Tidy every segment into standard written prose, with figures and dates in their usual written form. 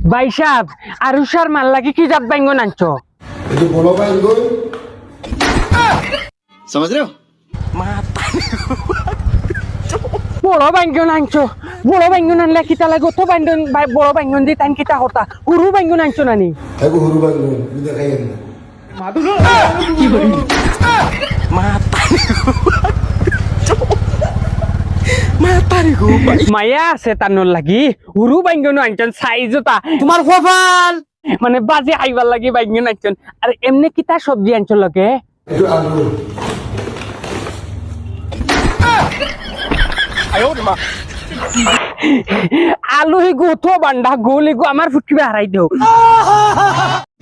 ভাই সাহেব আরুষার মাল লাগি কি জাত বাইঙ্গন আনছো? ये बोलो बैंगन समझ रहे हो? বড় বাইঙ্গন আনছো, বড় বাইঙ্গন আনলে কিতা লাগে? তো বাইঙ্গন বড় বাইঙ্গন দিয়ে টাইম কিতা হতা, হুরু বাইঙ্গন আনছো নানি? है को हुरु बैंगन इधर खाइए ना মায়া আছে তানোর লাগি হুরু বাইঙ্গন আনছন সাইজটা তোমার কপাল, মানে বাজে খাইবার লাগি বাইঙ্গন আনছন। আর এমনি কিতা সবজি আনছো লগে? একটু আলু আলু হি গোথো বান্ডা গোলি গো আমার ফুটকিবে হারাই দেও।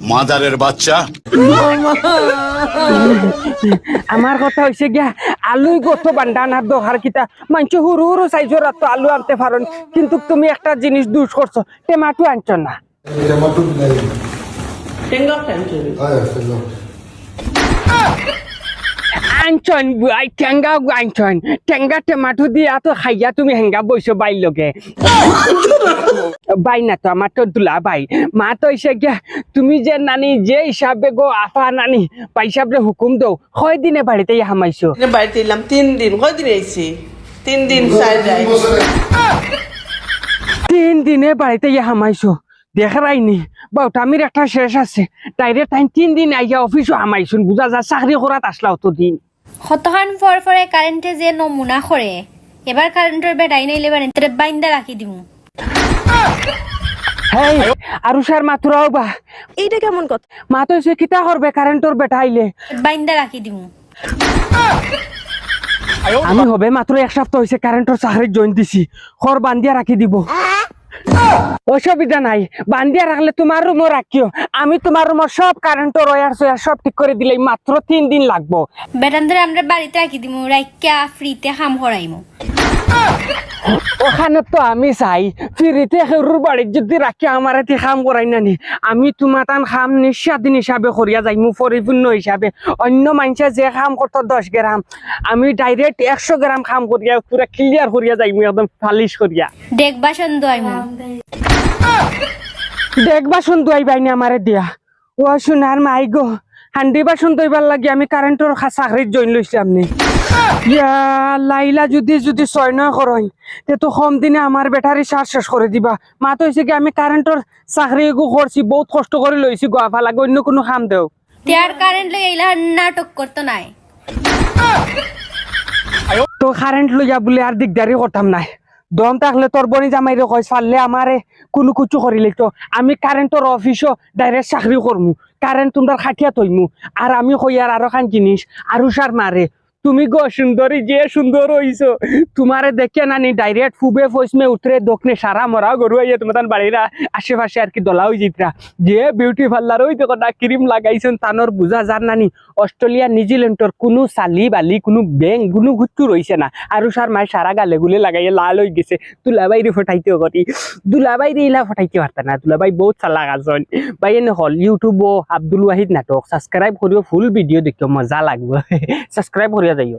মাদারের বাচ্চা আমার কথা হইছে গিয়া আলু গোথো বান্ডা না দোহার কিতা মানছো হুরু হুরু সাইজর তো আলু আনতে পারন, কিন্তু তুমি একটা জিনিস দুষ করছো, টমেটো আনছো না। टमाटर नहीं Tengo cancer. आया चलो আনছন বুয়াই টেঙ্গা আনছন, টেঙ্গা টমেটো দিয়া তো খাইয়া তুমি হেঙ্গা বইছো বাই লগে। বাই না তো আমার তো দুলা বাই মা তো হইছে গিয়া তুমি যে নানি যে হিসাবে গো আফা নানি বাই হিসাবে হুকুম দাও কয় দিনে বাড়িতে হামাইছো? বাড়িতে এলাম 3 দিন। কয়দিন আইছি? 3 দিন 4 যাই। 3 দিনে বাড়িতে হামাইছো, দেখারাইনি বাউটামির একটা শেষ আছে ডাইরেক্ট টাইম 3 দিন আইয়া অফিসও হামাইছুন, বুঝা যা চাকরি করাত আসলাও তো দিন। কতক্ষণ ফরফরে কারেন্টে যে নমুনা করে এবার কারেন্টের বেটাই নাইলে বাড়িতে বাইন্দা রাখি দিমু। হেই আরুষার মাতুরাও বা এইটা কেমন কথা? মা তো সে কিতা করবে কারেন্টর বেটাইলে? বাইন্দা রাখি দিমু। আমি হবে মাত্র 1 সপ্তাহ হয়েছে কারেন্টর চাকরি জয়েন দিছি, খর বান্ধিয়া রাখি দিব। অসুবিধা নাই, বান্ধিয়া রাখলে তোমার রুমও রাখিও, আমি তোমার রুমের সব কারেন্টর ওয়ার সোয়ার সব ঠিক করে দিলেই মাত্র 3 দিন লাগবো। বেটানদের আমরা বাড়িতে রাখি দিমু, রাইকা ফ্রিতে কাম করাইমু। ওখানে তো আমি চাই ফ্রিতে হেরুর বাড়ির যদি রাখি আমার এতে কাম করাই নানি, আমি তোমার তান কাম নিঃস্বাধীন হিসাবে করিয়া যাইমু, পরিপূর্ণ হিসাবে। অন্য মানুষে যে কাম করতো 10 গ্রাম, আমি ডাইরেক্ট 100 গ্রাম কাম করিয়া পুরা ক্লিয়ার করিয়া যাইমু, একদম ফালিশ করিয়া। দেখ বাসন দোয়াইমু। দেখবা শুন দুয়াই বাইনি আমারে দিয়া। ও সোনার মাই গো, হান্ডি বাসন দইবার লাগি আমি কারেন্টর চাকরিত জয়েন লইছিলাম নি। ইয়া লাইলা যদি 6 না করই তে তো কম দিনে আমার ব্যাটারি চার্জ শেষ করে দিবা। মা তো হইছে কি আমি কারেন্টর চাকরি গো করছি, বহুত কষ্ট করে লইছি, গোয়াফা লাগে অন্য কোনো কাম দেও। তেয়ার কারেন্ট লই এইলা নাটক করতো নাই। তো কারেন্ট লইয়া বলে আর দিকদারি করতাম নাই, দম থাকলে তোর বনি জামাইরে কইস পারলে আমারে কোনো কিছু করিলে তো আমি কারেন্টর অফিসও ডাইরেক্ট চাকরি করমু, কারেন্ট তোমরা খাটিয়া তৈমু। আর আমি কই আরো খান জিনিস আরুষার মারে, তুমি গো সুন্দরী যে সুন্দর হইছো, তোমারে দেখে নানি ডাইরেক্ট ফুবে ফসমে উতরে দক্ষিণে সারা মরা গরু আইয়া তোমার বাড়ির আশেপাশে আর কি দলা হয়ে যেতরা, যে বিউটি পার্লার ওই দেখো না ক্রিম লাগাইছেন তানোর বুঝা যার নানি অস্ট্রেলিয়া নিউজিল্যান্ডর কোনো চালি বালি কোনো ব্যাং কোনো গুচ্ছু রইছে না। আরুষার মায়ের সারা গালে গুলে লাগাইয়া লাল হয়ে গেছে। দুলাবাইরে ফটাইতেও করি, দুলাবাইরে ইলা ফটাইতে পারতা না, দুলাবাই বহুত চালাক আছেন। বাই এনে হল ইউটিউব আব্দুল ওয়াহিদ নাটক সাবস্ক্রাইব করিও, ফুল ভিডিও দেখিও, মজা লাগবে। সাবস্ক্রাইব করিয়া যাইও।